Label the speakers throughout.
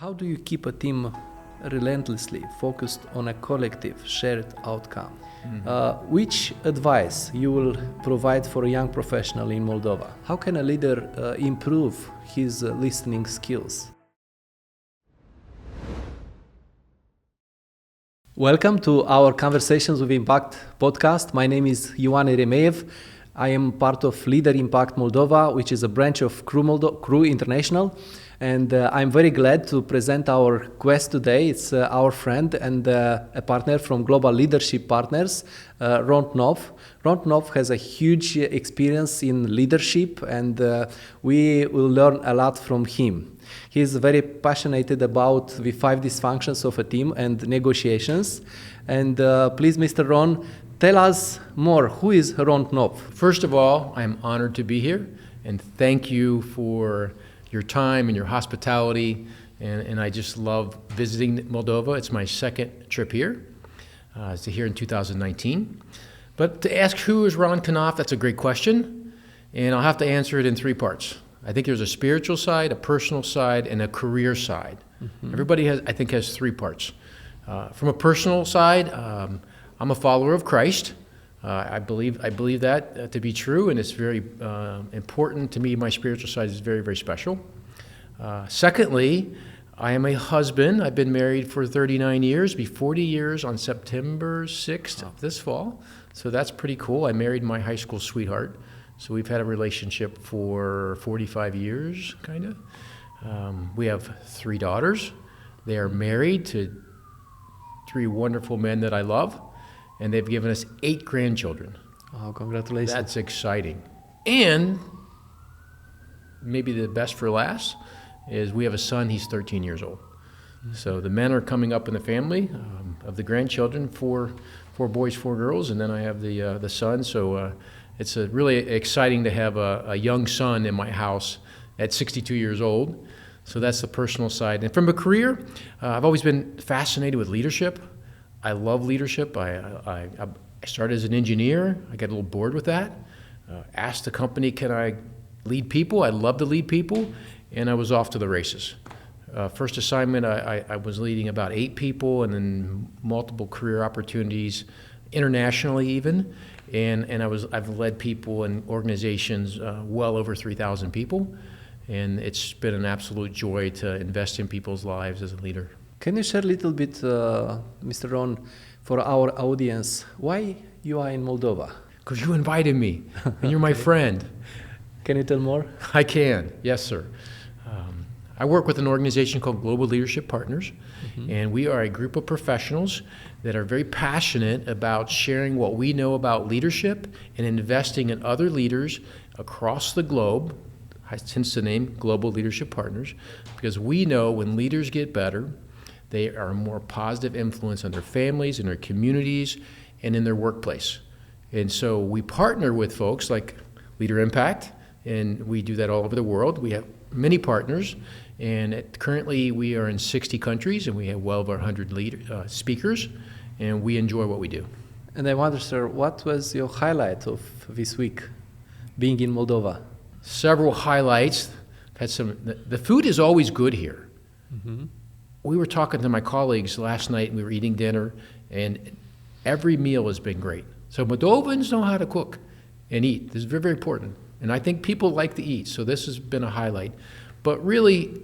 Speaker 1: How do you keep a team relentlessly focused on a collective shared outcome? Which advice you will provide for a young professional in Moldova? How can a leader improve his listening skills? Welcome to our Conversations with Impact podcast. My name is Ioan Eremeev. I am part of Leader Impact Moldova, which is a branch of Crew International. And I'm very glad to present our guest today. It's our friend and a partner from Global Leadership Partners, Ron Knopf. Ron Knopf has a huge experience in leadership, and we will learn a lot from him. He's very passionate about the 5 dysfunctions of a team and negotiations. And please, Mr. Ron, tell us more. Who is Ron Knopf?
Speaker 2: First of all, I'm honored to be here, and thank you for your time and your hospitality, and I just love visiting Moldova. It's my second trip here. It's here in 2019. But to ask who is Ron Knopf, that's a great question, and I'll have to answer it in 3 parts. I think there's a spiritual side, a personal side, and a career side. Everybody has 3 parts. From a personal side, I'm a follower of Christ. I believe that to be true, and it's very important to me. My spiritual side is very, very special. Secondly, I am a husband. I've been married for 39 years, be 40 years on September 6th of this fall. So that's pretty cool. I married my high school sweetheart. So we've had a relationship for 45 years, kind of. We have 3 daughters. They are married to 3 wonderful men that I love. And they've given us 8 grandchildren.
Speaker 1: Oh, congratulations.
Speaker 2: That's exciting. And maybe the best for last is we have a son, he's 13 years old. So the men are coming up in the family of the grandchildren, 4 boys, 4 girls, and then I have the son. So it's really exciting to have a young son in my house at 62 years old. So that's the personal side. And from a career, I've always been fascinated with leadership. I love leadership. I started as an engineer. I got a little bored with that. Asked the company, can I lead people? I love to lead people. And I was off to the races. First assignment, I was leading about 8 people, and then multiple career opportunities, internationally even. And I've led people in organizations well over 3,000 people. And it's been an absolute joy to invest in people's lives as a leader.
Speaker 1: Can you share a little bit, Mr. Ron, for our audience, why you are in Moldova?
Speaker 2: Because you invited me, and you're my friend.
Speaker 1: Can you tell more?
Speaker 2: I can, yes, sir. I work with an organization called Global Leadership Partners, and we are a group of professionals that are very passionate about sharing what we know about leadership and investing in other leaders across the globe, hence the name Global Leadership Partners, because we know when leaders get better, they are a more positive influence on their families, in their communities, and in their workplace. And so we partner with folks like Leader Impact, and we do that all over the world. We have many partners, and currently we are in 60 countries, and we have well over 100 speakers, and we enjoy what we do.
Speaker 1: And I wonder, sir, what was your highlight of this week, being in Moldova?
Speaker 2: Several highlights. The food is always good here. We were talking to my colleagues last night, and we were eating dinner, and every meal has been great. So Moldovans know how to cook and eat. This is very, very important. And I think people like to eat, so this has been a highlight. But really,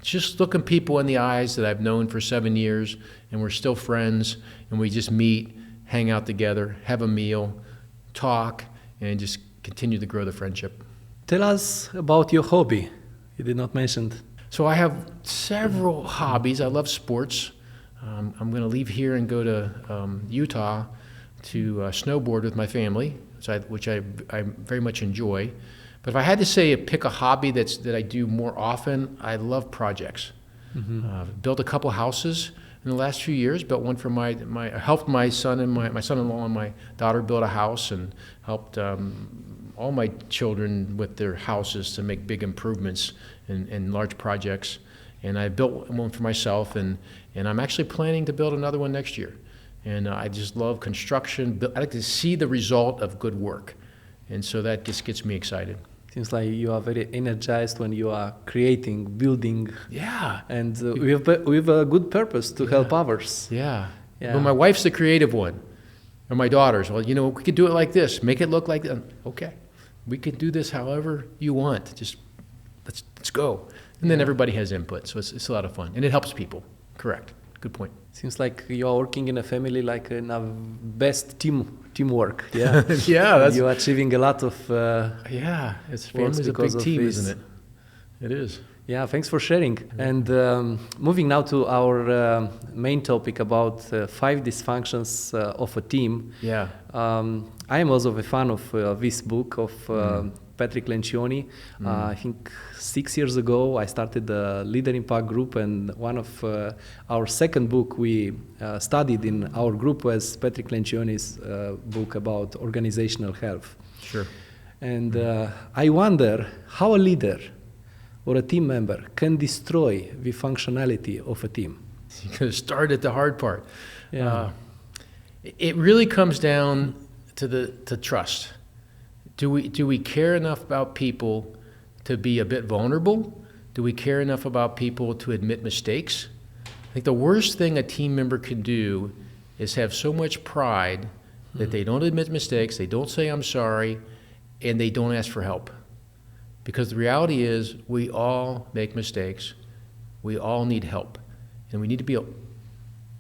Speaker 2: just looking people in the eyes that I've known for 7 years, and we're still friends, and we just meet, hang out together, have a meal, talk, and just continue to grow the friendship.
Speaker 1: Tell us about your hobby. You did not mention it.
Speaker 2: So I have several hobbies. I love sports. I'm going to leave here and go to Utah to snowboard with my family, which I very much enjoy. But if I had to pick a hobby that I do more often, I love projects. Built a couple houses in the last few years. Built one for helped my son and my son-in-law and my daughter build a house, and helped all my children with their houses to make big improvements in large projects. And I built one for myself, and I'm actually planning to build another one next year. And I just love construction. I like to see the result of good work. And so that just gets me excited.
Speaker 1: Seems like you are very energized when you are creating, building,
Speaker 2: Yeah.
Speaker 1: and with a good purpose to help others.
Speaker 2: Yeah.
Speaker 1: Yeah.
Speaker 2: Well, my wife's the creative one, or my daughters. Well, we could do it like this, make it look like that. Okay, we can do this however you want. Just let's go. And then everybody has input, so it's a lot of fun, and it helps people. Correct. Good point.
Speaker 1: Seems like you are working in a family like in a best teamwork. Yeah.
Speaker 2: Yeah, that's
Speaker 1: you are achieving a lot of.
Speaker 2: It's family's a
Speaker 1: because
Speaker 2: big
Speaker 1: of
Speaker 2: team,
Speaker 1: this.
Speaker 2: isn't it? It is.
Speaker 1: Yeah, thanks for sharing. And moving now to our main topic about 5 dysfunctions of a team.
Speaker 2: Yeah.
Speaker 1: I am also a fan of this book of Patrick Lencioni. I think 6 years ago I started the Leader Impact group, and one of our second book we studied in our group was Patrick Lencioni's book about organizational health.
Speaker 2: Sure.
Speaker 1: And I wonder how a leader or a team member can destroy the functionality of a team.
Speaker 2: You're going to start at the hard part.
Speaker 1: Yeah.
Speaker 2: It really comes down to trust. Do we care enough about people to be a bit vulnerable? Do we care enough about people to admit mistakes? I think the worst thing a team member can do is have so much pride that they don't admit mistakes, they don't say I'm sorry, and they don't ask for help. Because the reality is we all make mistakes, we all need help, and we need to be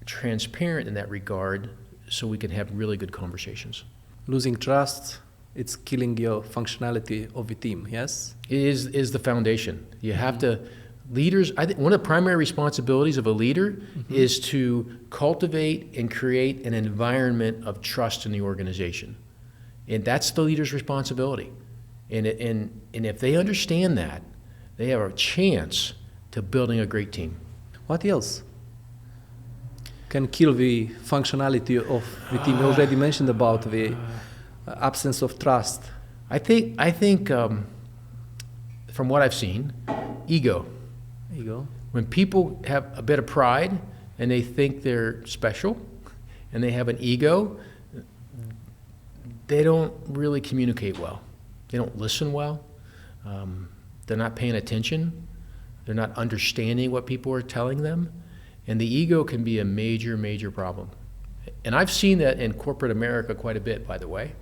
Speaker 2: transparent in that regard so we can have really good conversations.
Speaker 1: Losing trust, it's killing your functionality of the team, yes?
Speaker 2: It is the foundation. You have to, leaders, I think one of the primary responsibilities of a leader is to cultivate and create an environment of trust in the organization. And that's the leader's responsibility. And if they understand that, they have a chance to building a great team.
Speaker 1: What else can kill the functionality of the team? You already mentioned about the absence of trust.
Speaker 2: I think from what I've seen, ego.
Speaker 1: Ego.
Speaker 2: When people have a bit of pride and they think they're special and they have an ego, they don't really communicate well. They don't listen well. They're not paying attention. They're not understanding what people are telling them. And the ego can be a major, major problem. And I've seen that in corporate America quite a bit, by the way,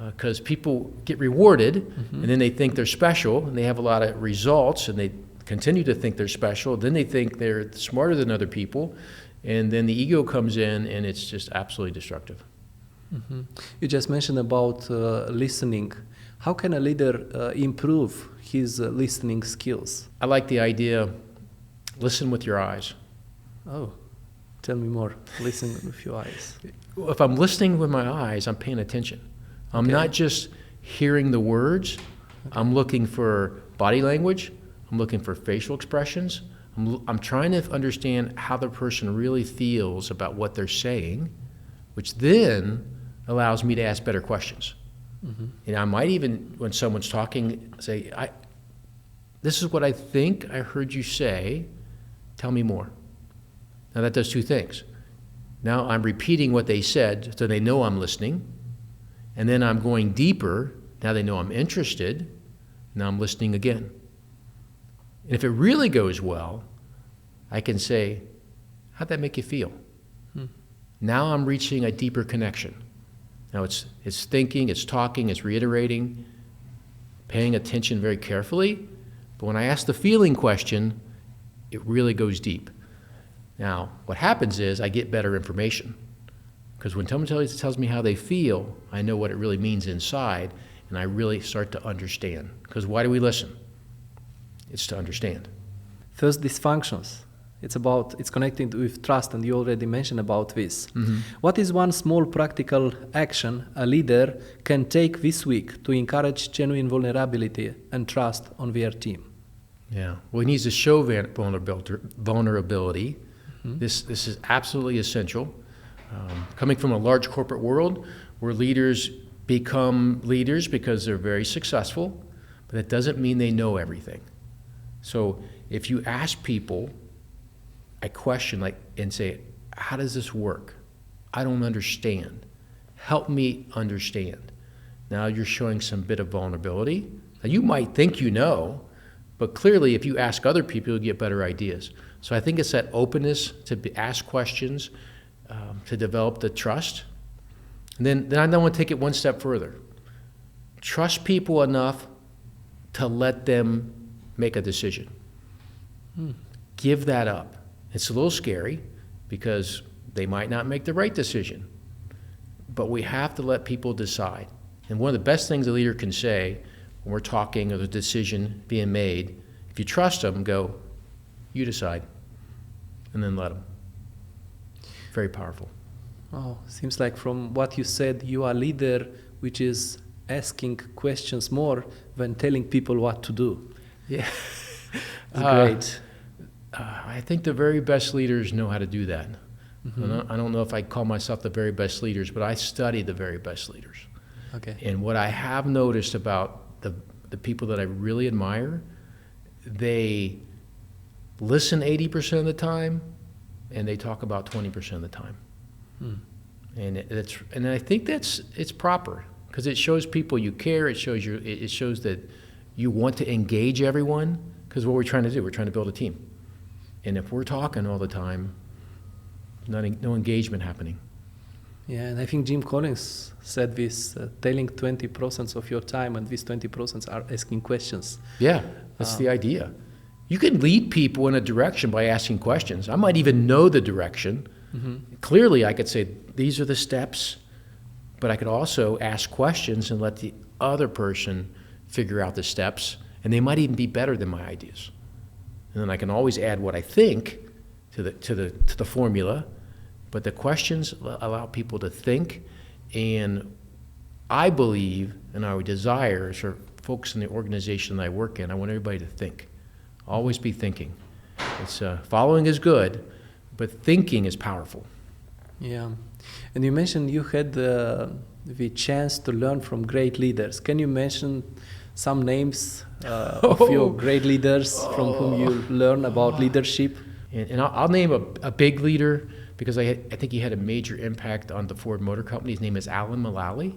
Speaker 2: because people get rewarded and then they think they're special and they have a lot of results and they continue to think they're special. Then they think they're smarter than other people. And then the ego comes in and it's just absolutely destructive.
Speaker 1: You just mentioned about listening. How can a leader improve his listening skills?
Speaker 2: I like the idea, listen with your eyes.
Speaker 1: Oh, tell me more. Listen with your eyes.
Speaker 2: If I'm listening with my eyes, I'm paying attention. I'm not just hearing the words. I'm looking for body language. I'm looking for facial expressions. I'm trying to understand how the person really feels about what they're saying, which then allows me to ask better questions. And I might even, when someone's talking, say, this is what I think I heard you say. Tell me more. Now that does 2 things. Now I'm repeating what they said so they know I'm listening. And then I'm going deeper. Now they know I'm interested. Now I'm listening again. And if it really goes well, I can say, how'd that make you feel? Now I'm reaching a deeper connection. Now it's thinking, it's talking, it's reiterating, paying attention very carefully. But when I ask the feeling question, it really goes deep. Now, what happens is I get better information. Because when someone tells me how they feel, I know what it really means inside, and I really start to understand. Because why do we listen? It's to understand.
Speaker 1: First, dysfunctions. It's connected with trust, and you already mentioned about this. What is one small practical action a leader can take this week to encourage genuine vulnerability and trust on their team?
Speaker 2: Yeah, well, he needs to show vulnerability. This is absolutely essential. Coming from a large corporate world where leaders become leaders because they're very successful, but that doesn't mean they know everything. So if you ask people a question and say, how does this work? I don't understand. Help me understand. Now you're showing some bit of vulnerability Now, you might think you know, but clearly if you ask other people, you'll get better ideas. So I think it's that openness to ask questions, to develop the trust. And then I want to take it one step further. Trust people enough to let them make a decision. Give that up. It's a little scary because they might not make the right decision, but we have to let people decide. And one of the best things a leader can say when we're talking or the decision being made, if you trust them, go, you decide, and then let them. Very powerful.
Speaker 1: Oh, seems like from what you said, you are a leader which is asking questions more than telling people what to do.
Speaker 2: Yeah.
Speaker 1: Great.
Speaker 2: I think the very best leaders know how to do that. I don't know if I call myself the very best leaders, but I study the very best leaders.
Speaker 1: Okay.
Speaker 2: And what I have noticed about the people that I really admire, they listen 80% of the time, and they talk about 20% of the time. And I think it's proper because it shows people you care. It shows that you want to engage everyone, because what we're trying to do, we're trying to build a team. And if we're talking all the time, no engagement happening.
Speaker 1: Yeah, and I think Jim Collins said this, telling 20% of your time, and these 20% are asking questions.
Speaker 2: Yeah, that's the idea. You can lead people in a direction by asking questions. I might even know the direction. Clearly, I could say, these are the steps, but I could also ask questions and let the other person figure out the steps, and they might even be better than my ideas. And then I can always add what I think to the formula, but the questions allow people to think, and I believe, and our desires for folks in the organization that I work in, I want everybody to think. Always be thinking. It's following is good, but thinking is powerful.
Speaker 1: Yeah, and you mentioned you had the chance to learn from great leaders. Can you mention some names of your great leaders from whom you learn about leadership?
Speaker 2: And I'll name a big leader because I think he had a major impact on the Ford Motor Company. His name is Alan Mulally.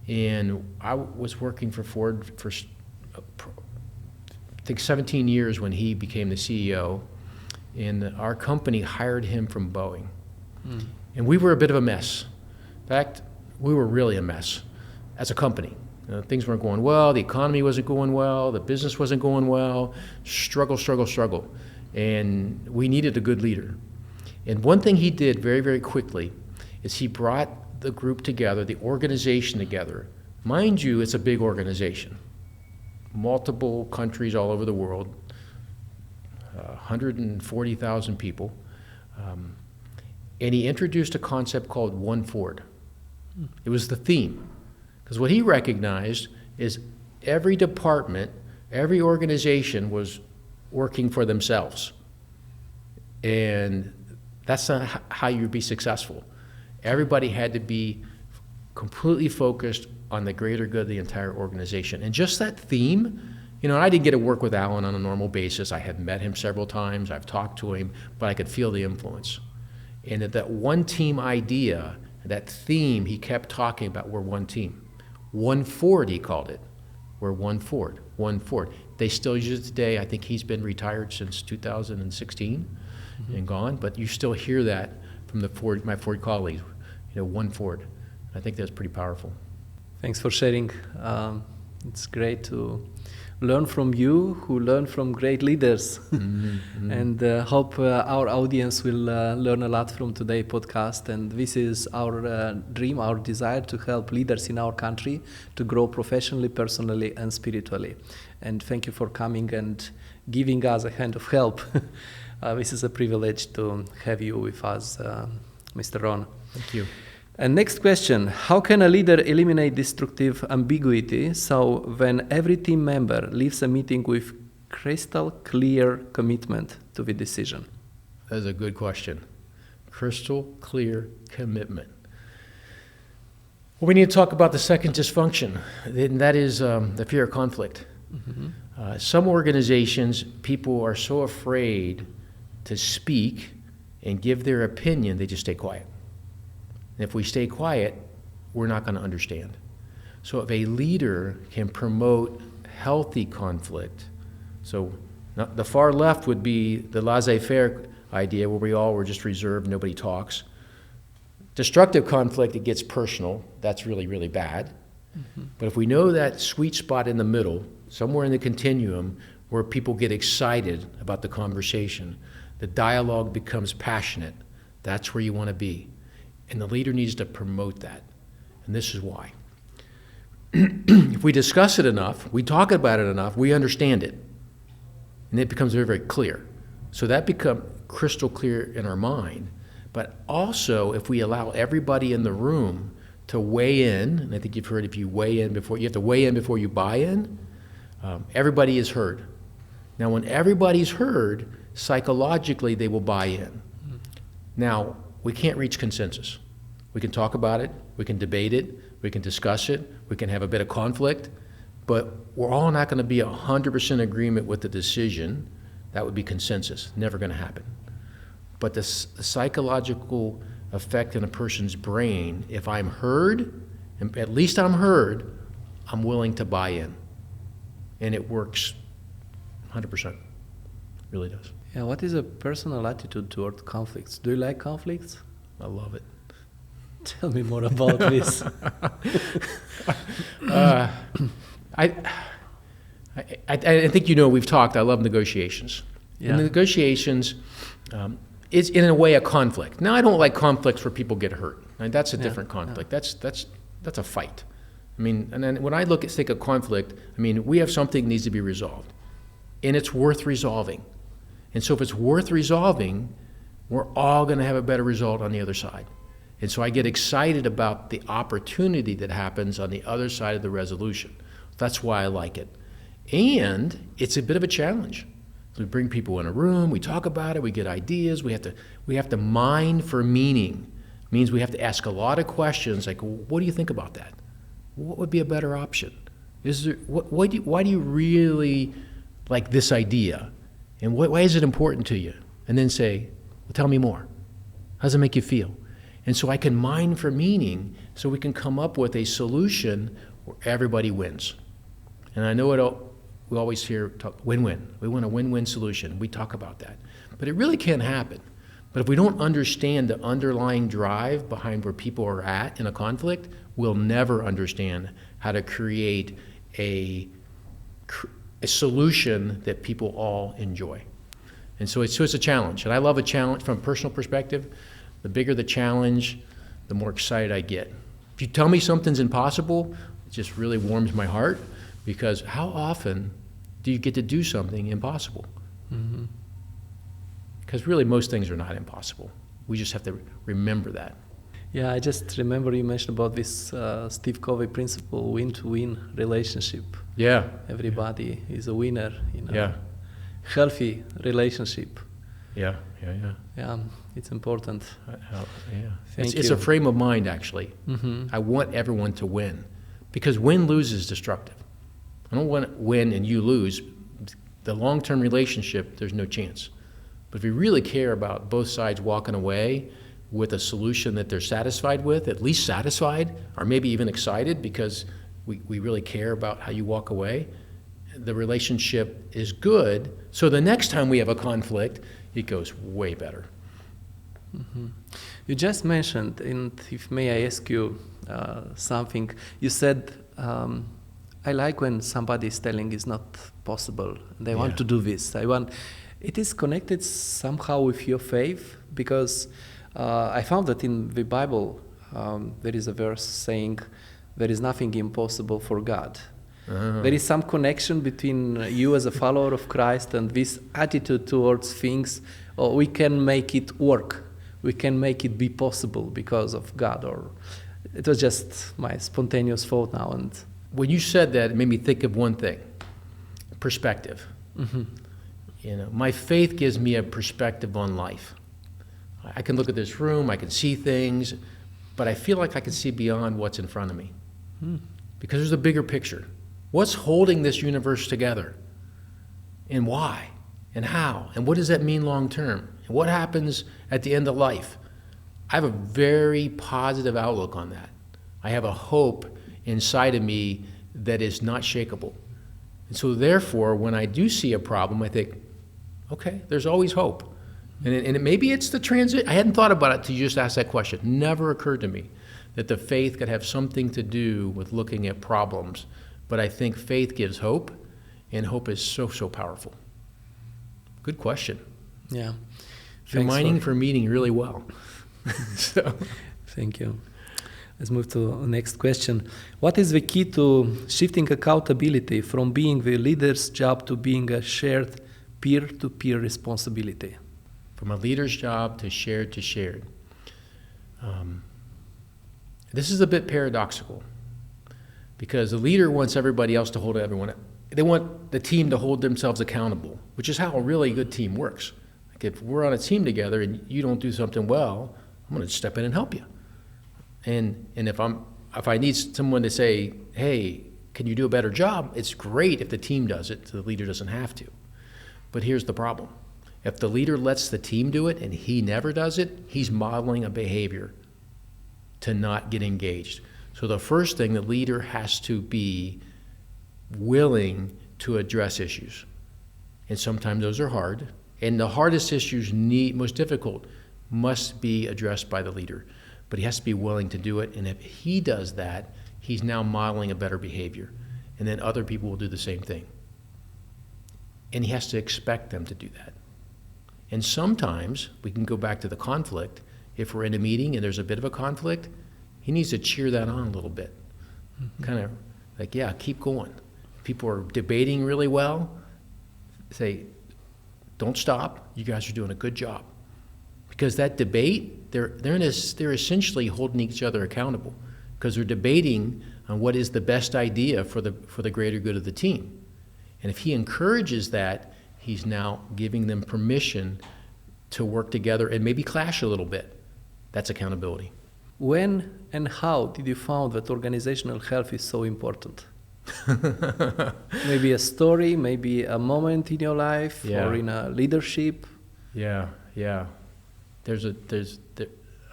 Speaker 2: And I was working for Ford for I think 17 years when he became the CEO. And our company hired him from Boeing. And we were a bit of a mess. In fact, we were really a mess as a company. Things weren't going well, the economy wasn't going well, the business wasn't going well, struggle. And we needed a good leader. And one thing he did very, very quickly is he brought the group together, the organization together. Mind you, it's a big organization. Multiple countries all over the world, 140,000 people. And he introduced a concept called One Ford. It was the theme. Because what he recognized is every department, every organization was working for themselves. And that's not how you be successful. Everybody had to be completely focused on the greater good of the entire organization. And just that theme, I didn't get to work with Alan on a normal basis. I had met him several times, I've talked to him, but I could feel the influence. And that one team idea, that theme, he kept talking about, we're one team. One Ford, he called it. We're one Ford, one Ford. They still use it today. I think he's been retired since 2016 and gone, but you still hear that from my Ford colleagues, one Ford. I think that's pretty powerful.
Speaker 1: Thanks for sharing. It's great to learn from you, who learn from great leaders. And hope our audience will learn a lot from today's podcast. And this is our dream, our desire to help leaders in our country to grow professionally, personally, and spiritually. And thank you for coming and giving us a hand of help. This is a privilege to have you with us, Mr. Ron.
Speaker 2: Thank you.
Speaker 1: And next question, how can a leader eliminate destructive ambiguity so when every team member leaves a meeting with crystal clear commitment to the decision?
Speaker 2: That's a good question. Crystal clear commitment. Well, we need to talk about the second dysfunction, and that is the fear of conflict. Some organizations, people are so afraid to speak and give their opinion, they just stay quiet. And if we stay quiet, we're not going to understand. So if a leader can promote healthy conflict, so the far left would be the laissez-faire idea where we all were just reserved, nobody talks. Destructive conflict, it gets personal. That's really, really bad. Mm-hmm. But if we know that sweet spot in the middle, somewhere in the continuum where people get excited about the conversation, the dialogue becomes passionate, that's where you want to be. And the leader needs to promote that. And this is why. If we discuss it enough, we talk about it enough, we understand it. And it becomes very, very clear. So that becomes crystal clear in our mind. But also, if we allow everybody in the room to weigh in, and I think you've heard if you have to weigh in before you buy in, everybody is heard. Now, when everybody's heard, psychologically they will buy in. Now, we can't reach consensus. We can talk about it, we can debate it, we can discuss it, we can have a bit of conflict, but we're all not going to be 100% agreement with the decision. That would be consensus, never going to happen. But the psychological effect in a person's brain, if I'm heard, and at least I'm heard, I'm willing to buy in. And it works 100%, really does.
Speaker 1: Yeah, what is a personal attitude toward conflicts? Do you like conflicts?
Speaker 2: I love it.
Speaker 1: Tell me more about this.
Speaker 2: I think we've talked, I love negotiations. Yeah. And the negotiations, it's in a way a conflict. Now, I don't like conflicts where people get hurt. Right? That's a different conflict. Yeah. That's a fight. I mean, and then when I think of conflict, I mean, we have something that needs to be resolved. And it's worth resolving. And so if it's worth resolving, we're all going to have a better result on the other side. And so I get excited about the opportunity that happens on the other side of the resolution. That's why I like it. And it's a bit of a challenge. So we bring people in a room, we talk about it, we get ideas, we have to mine for meaning. It means we have to ask a lot of questions like, what do you think about that? What would be a better option? Why do you really like this idea? And why is it important to you? And then say, well, tell me more. How does it make you feel? And so I can mine for meaning so we can come up with a solution where everybody wins. And I know we always hear win-win. We want a win-win solution. We talk about that. But it really can't happen. But if we don't understand the underlying drive behind where people are at in a conflict, we'll never understand how to create a solution that people all enjoy. And so it's a challenge. And I love a challenge from a personal perspective. The bigger the challenge, the more excited I get. If you tell me something's impossible, it just really warms my heart, because how often do you get to do something impossible? Mm-hmm. Because really most things are not impossible. We just have to remember that.
Speaker 1: Yeah, I just remember you mentioned about this Steve Covey principle, win-to-win relationship.
Speaker 2: Yeah.
Speaker 1: Everybody is a winner,
Speaker 2: Yeah.
Speaker 1: Healthy relationship.
Speaker 2: Yeah.
Speaker 1: Yeah, it's important.
Speaker 2: Yeah. It's a frame of mind, actually. Mm-hmm. I want everyone to win, because win-lose is destructive. I don't want to win and you lose. The long-term relationship, there's no chance. But if we really care about both sides walking away with a solution that they're satisfied with, at least satisfied, or maybe even excited because we really care about how you walk away, the relationship is good. So the next time we have a conflict, it goes way better.
Speaker 1: Mm-hmm. You just mentioned, and if may I ask you something, you said, I like when somebody is telling it's not possible. They want to do this. It is connected somehow with your faith, because I found that in the Bible there is a verse saying there is nothing impossible for God. Uh-huh. There is some connection between you as a follower of Christ and this attitude towards things. Oh, we can make it work. We can make it be possible because of God. Or it was just my spontaneous thought now. And
Speaker 2: when you said that, it made me think of one thing: perspective. Mm-hmm. My faith gives me a perspective on life. I can look at this room, I can see things, but I feel like I can see beyond what's in front of me. Because there's a bigger picture. What's holding this universe together? And why? And how? And what does that mean long term? And what happens at the end of life? I have a very positive outlook on that. I have a hope inside of me that is not shakable. And so therefore, when I do see a problem, I think, okay, there's always hope. And maybe it's the transit. I hadn't thought about it till you just asked that question. It never occurred to me that the faith could have something to do with looking at problems. But I think faith gives hope, and hope is so, so powerful. Good question.
Speaker 1: Yeah.
Speaker 2: You're mining for meaning really well. So.
Speaker 1: Thank you. Let's move to the next question. What is the key to shifting accountability from being the leader's job to being a shared peer-to-peer responsibility?
Speaker 2: From a leader's job to shared to shared. This is a bit paradoxical because the leader wants everybody else to hold everyone. They want the team to hold themselves accountable, which is how a really good team works. Like if we're on a team together and you don't do something well, I'm going to step in and help you. And if I need someone to say, hey, can you do a better job? It's great if the team does it, so the leader doesn't have to. But here's the problem. If the leader lets the team do it and he never does it, he's modeling a behavior to not get engaged. So the first thing, the leader has to be willing to address issues. And sometimes those are hard. And the hardest issues, most difficult, must be addressed by the leader. But he has to be willing to do it. And if he does that, he's now modeling a better behavior. And then other people will do the same thing. And he has to expect them to do that. And sometimes, we can go back to the conflict. If we're in a meeting and there's a bit of a conflict, he needs to cheer that on a little bit. Mm-hmm. Kind of like, yeah, keep going. People are debating really well. Say, don't stop. You guys are doing a good job. Because that debate, they're essentially holding each other accountable because they're debating on what is the best idea for the greater good of the team. And if he encourages that, he's now giving them permission to work together and maybe clash a little bit. That's accountability.
Speaker 1: When and how did you find that organizational health is so important? Maybe a story, maybe a moment in your life, or in a leadership.
Speaker 2: Yeah.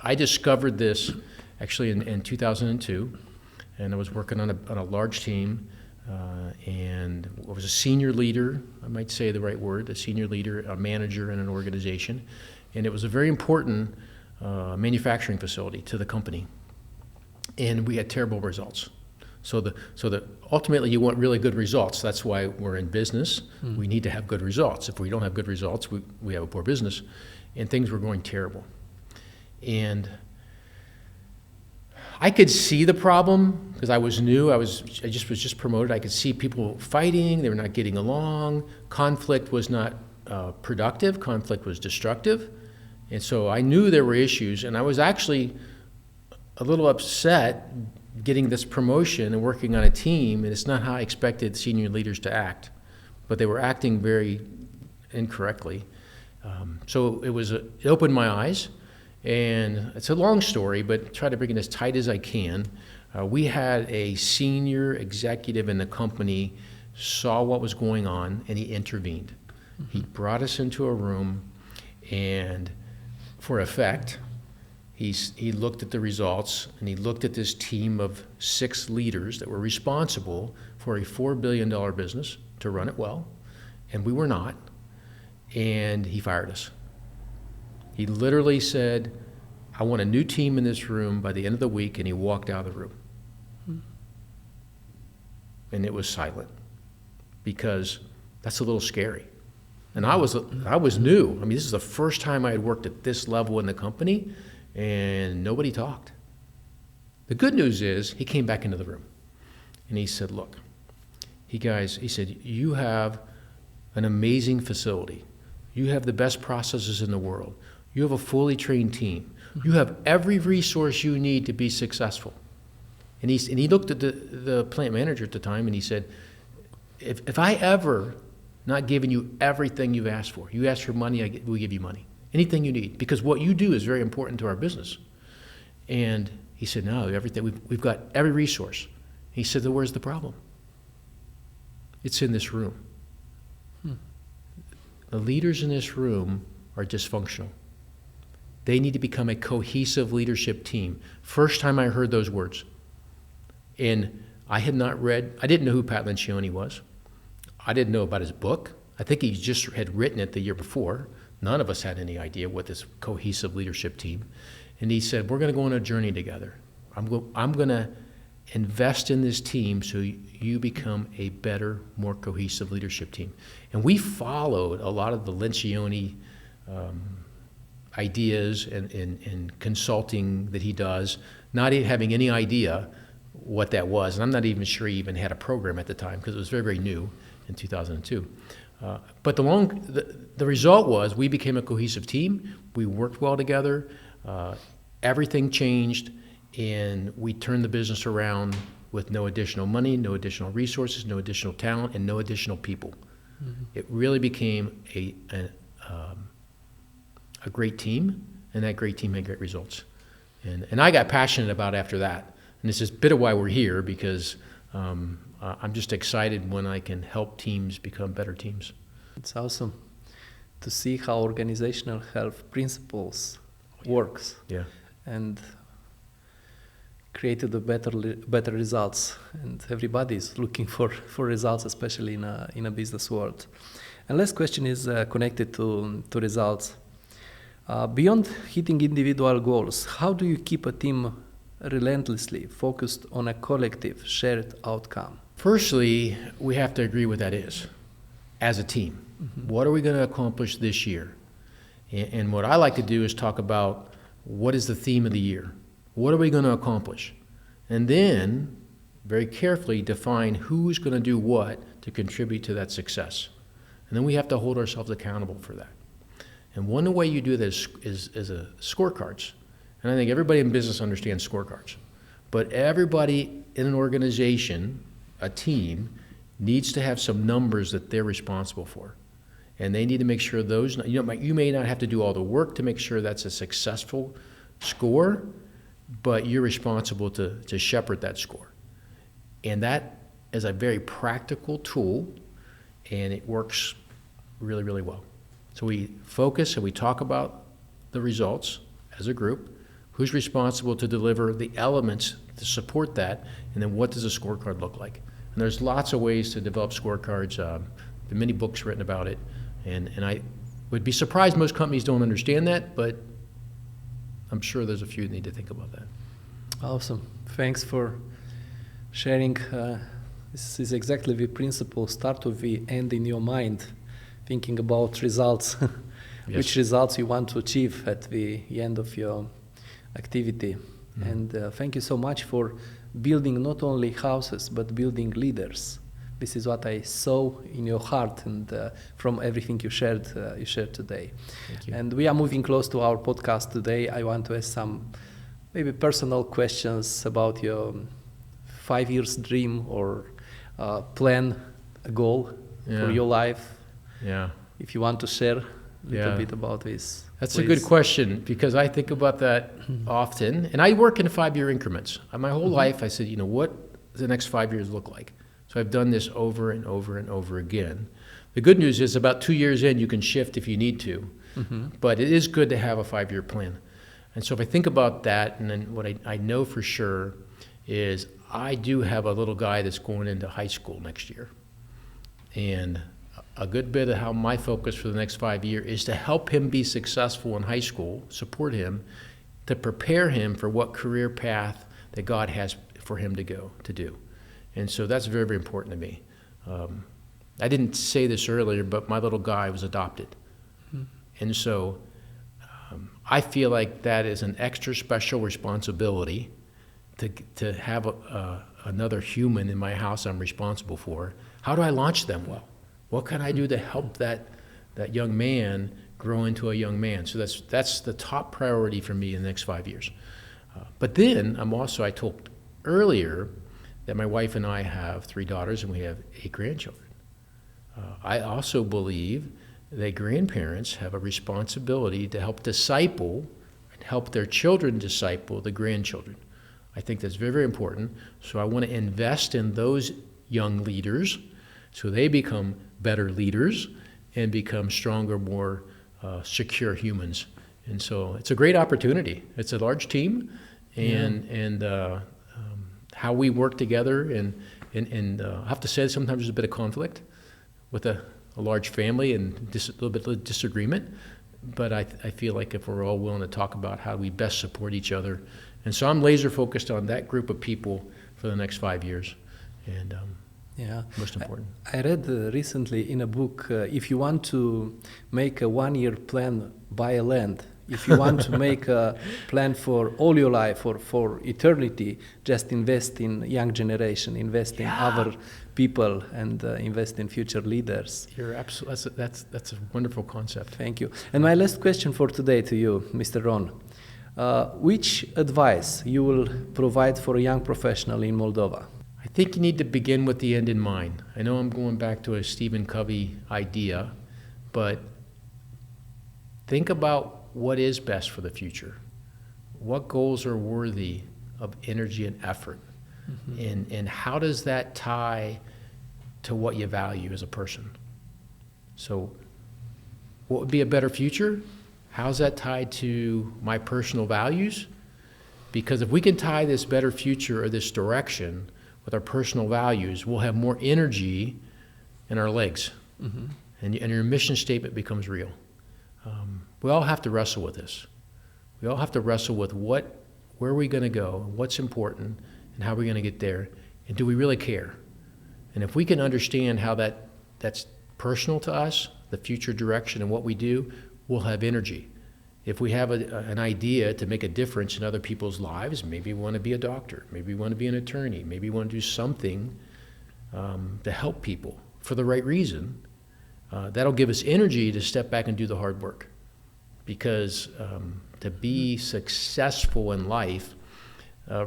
Speaker 2: I discovered this actually in 2002, and I was working on a large team, and I was a senior leader, I might say the right word, a senior leader, a manager in an organization, and it was a very important manufacturing facility to the company, and we had terrible results. So ultimately you want really good results. That's why we're in business. We need to have good results. If we don't have good results, we have a poor business. And things were going terrible. And I could see the problem because I was new. I was just promoted. I could see people fighting. They were not getting along. Conflict was not productive. Conflict was destructive. And so I knew there were issues. And I was actually a little upset getting this promotion and working on a team. And it's not how I expected senior leaders to act. But they were acting very incorrectly. So it opened my eyes, and it's a long story, but try to bring it as tight as I can. We had a senior executive in the company saw what was going on, and he intervened. Mm-hmm. He brought us into a room, and for effect, he looked at the results, and he looked at this team of 6 leaders that were responsible for a $4 billion business to run it well, and we were not. And he fired us. He literally said, I want a new team in this room by the end of the week, and he walked out of the room. And it was silent because that's a little scary. And I was new. I mean, this is the first time I had worked at this level in the company, and nobody talked. The good news is he came back into the room, and he said, look, he said, you have an amazing facility. You have the best processes in the world. You have a fully trained team. You have every resource you need to be successful. And he looked at the plant manager at the time and he said, if I ever not given you everything you've asked for, you ask for money, we give you money. Anything you need. Because what you do is very important to our business. And he said, no, everything, we've got every resource. He said, then where's the problem? It's in this room. The leaders in this room are dysfunctional. They need to become a cohesive leadership team. First time I heard those words. And I didn't know who Pat Lencioni was. I didn't know about his book. I think he just had written it the year before. None of us had any idea what this cohesive leadership team. And he said, we're going to go on a journey together. I'm going to invest in this team so you become a better, more cohesive leadership team. And we followed a lot of the Lencioni ideas and consulting that he does, not having any idea what that was. And I'm not even sure he even had a program at the time because it was very, very new in 2002. But the result was we became a cohesive team. We worked well together. Everything changed, and we turned the business around with no additional money, no additional resources, no additional talent, and no additional people. Mm-hmm. It really became a great team, and that great team had great results. And I got passionate about after that. And this is a bit of why we're here, because I'm just excited when I can help teams become better teams.
Speaker 1: It's awesome to see how organizational health principles works.
Speaker 2: Yeah.
Speaker 1: And created the better results, and everybody is looking for results, especially in a business world. And last question is connected to results. Beyond hitting individual goals, how do you keep a team relentlessly focused on a collective shared outcome?
Speaker 2: Firstly, we have to agree what that is as a team. Mm-hmm. What are we going to accomplish this year? And what I like to do is talk about what is the theme of the year? What are we going to accomplish? And then, very carefully define who's going to do what to contribute to that success. And then we have to hold ourselves accountable for that. And one way you do this is scorecards. And I think everybody in business understands scorecards. But everybody in an organization, a team, needs to have some numbers that they're responsible for. And they need to make sure those, you may not have to do all the work to make sure that's a successful score, but you're responsible to shepherd that score. And that is a very practical tool, and it works really, really well. So we focus and we talk about the results as a group, who's responsible to deliver the elements to support that, and then what does a scorecard look like? And there's lots of ways to develop scorecards. There are many books written about it. And I would be surprised most companies don't understand that, but I'm sure there's a few that need to think about that.
Speaker 1: Awesome. Thanks for sharing. This is exactly the principle. Start with the end in your mind, thinking about results, yes. Which results you want to achieve at the end of your activity. Mm-hmm. And thank you so much for building not only houses, but building leaders. This is what I saw in your heart and from everything you shared today.
Speaker 2: Thank you.
Speaker 1: And we are moving close to our podcast today. I want to ask some maybe personal questions about your 5 years dream or plan, a goal for your life.
Speaker 2: Yeah.
Speaker 1: If you want to share a little bit about this.
Speaker 2: That's
Speaker 1: please.
Speaker 2: A good question, because I think about that often. And I work in 5-year increments. My whole life I said, what does the next 5 years look like? So I've done this over and over and over again. The good news is about 2 years in, you can shift if you need to. Mm-hmm. But it is good to have a 5-year plan. And so if I think about that, and then what I know for sure is I do have a little guy that's going into high school next year. And a good bit of how my focus for the next 5 years is to help him be successful in high school, support him, to prepare him for what career path that God has for him to do. And so that's very, very important to me. I didn't say this earlier, but my little guy was adopted. Mm-hmm. And so I feel like that is an extra special responsibility to have another human in my house I'm responsible for. How do I launch them well? What can I do to help that young man grow into a young man? So that's the top priority for me in the next 5 years. But then I told earlier that my wife and I have 3 daughters and we have 8 grandchildren. I also believe that grandparents have a responsibility to help disciple and help their children disciple the grandchildren. I think that's very, very important. So I want to invest in those young leaders so they become better leaders and become stronger, more secure humans. And so it's a great opportunity. It's a large team, and how we work together, and I have to say sometimes there's a bit of conflict. with a large family and a little bit of disagreement. But I feel like if we're all willing to talk about how we best support each other. And so I'm laser focused on that group of people for the next 5 years. And most important.
Speaker 1: I read recently in a book, if you want to make a 1-year plan, buy a land. If you want to make a plan for all your life or for eternity, just invest in young generation, invest in other people, and invest in future leaders.
Speaker 2: You're absolutely, that's a wonderful concept.
Speaker 1: Thank you. And my last question for today to you, Mr. Ron. Which advice you will provide for a young professional in Moldova?
Speaker 2: I think you need to begin with the end in mind. I know I'm going back to a Stephen Covey idea, but think about what is best for the future. What goals are worthy of energy and effort? And how does that tie to what you value as a person? So what would be a better future? How's that tied to my personal values? Because if we can tie this better future or this direction with our personal values, we'll have more energy in our legs. And your mission statement becomes real. We all have to wrestle with this. We all have to wrestle with where are we going to go, what's important, and how are we going to get there, and do we really care? And if we can understand how that's personal to us, the future direction and what we do, we'll have energy. If we have an idea to make a difference in other people's lives, maybe we want to be a doctor, maybe we want to be an attorney, maybe we want to do something to help people for the right reason, that'll give us energy to step back and do the hard work. Because to be successful in life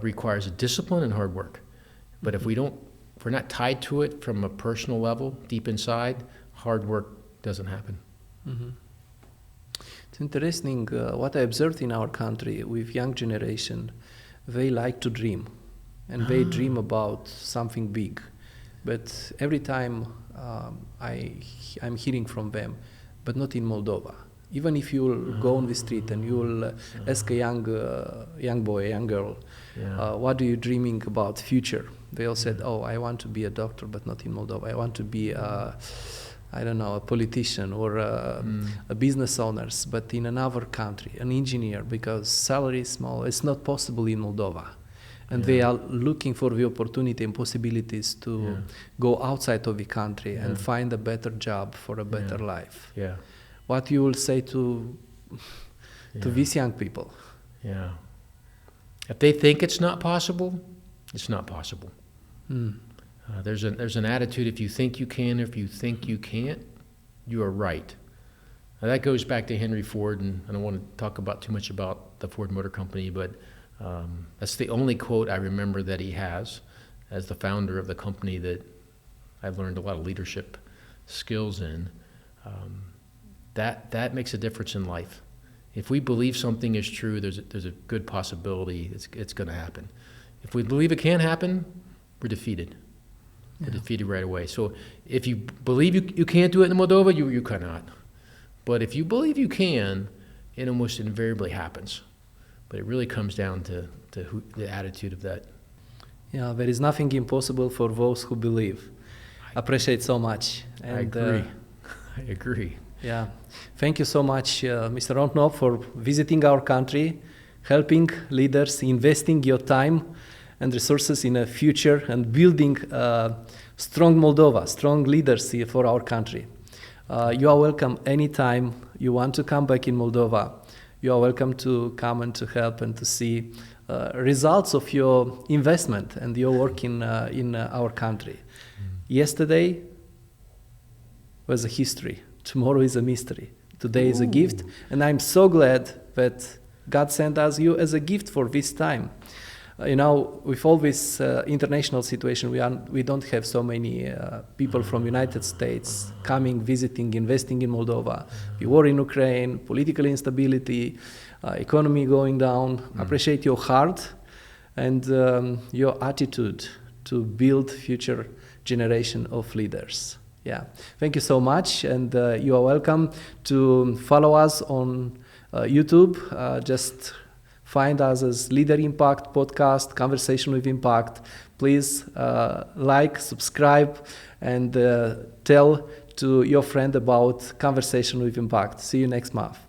Speaker 2: requires discipline and hard work. But if we're not tied to it from a personal level, deep inside, hard work doesn't happen.
Speaker 1: It's interesting what I observed in our country with young generation. They like to dream, and they dream about something big. But every time I'm hearing from them, but not in Moldova. Even if you'll go on the street and you'll ask a young boy, a young girl, what are you dreaming about future? They all said, I want to be a doctor, but not in Moldova. I want to be a politician or a business owner, but in another country, an engineer, because salary is small. It's not possible in Moldova. And they are looking for the opportunity and possibilities to go outside of the country and find a better job for a better life. What you will say to these young people?
Speaker 2: If they think it's not possible, it's not possible. There's an attitude, if you think you can, if you think you can't, you are right. Now that goes back to Henry Ford, and I don't want to talk about too much about the Ford Motor Company, but that's the only quote I remember that he has as the founder of the company that I've learned a lot of leadership skills in. That makes a difference in life. If we believe something is true, there's a good possibility it's going to happen. If we believe it can't happen, we're defeated. We're defeated right away. So if you believe you can't do it in Moldova, you cannot. But if you believe you can, it almost invariably happens. But it really comes down to the attitude of that.
Speaker 1: There is nothing impossible for those who believe. Appreciate so much. And,
Speaker 2: I agree. I agree.
Speaker 1: Thank you so much, Mr. Ron Knopf, for visiting our country, helping leaders, investing your time and resources in a future and building strong Moldova, strong leaders for our country. You are welcome anytime you want to come back in Moldova. You are welcome to come and to help and to see results of your investment and your work in our country. Yesterday was a history. Tomorrow is a mystery. Today is a gift. And I'm so glad that God sent us you as a gift for this time. With all this international situation, we don't have so many people from United States coming, visiting, investing in Moldova. The war in Ukraine, political instability, economy going down. Appreciate your heart and your attitude to build future generation of leaders. Thank you so much, and you are welcome to follow us on YouTube. Just find us as Leader Impact Podcast, Conversation with Impact. Please like, subscribe, and tell to your friend about Conversation with Impact. See you next month.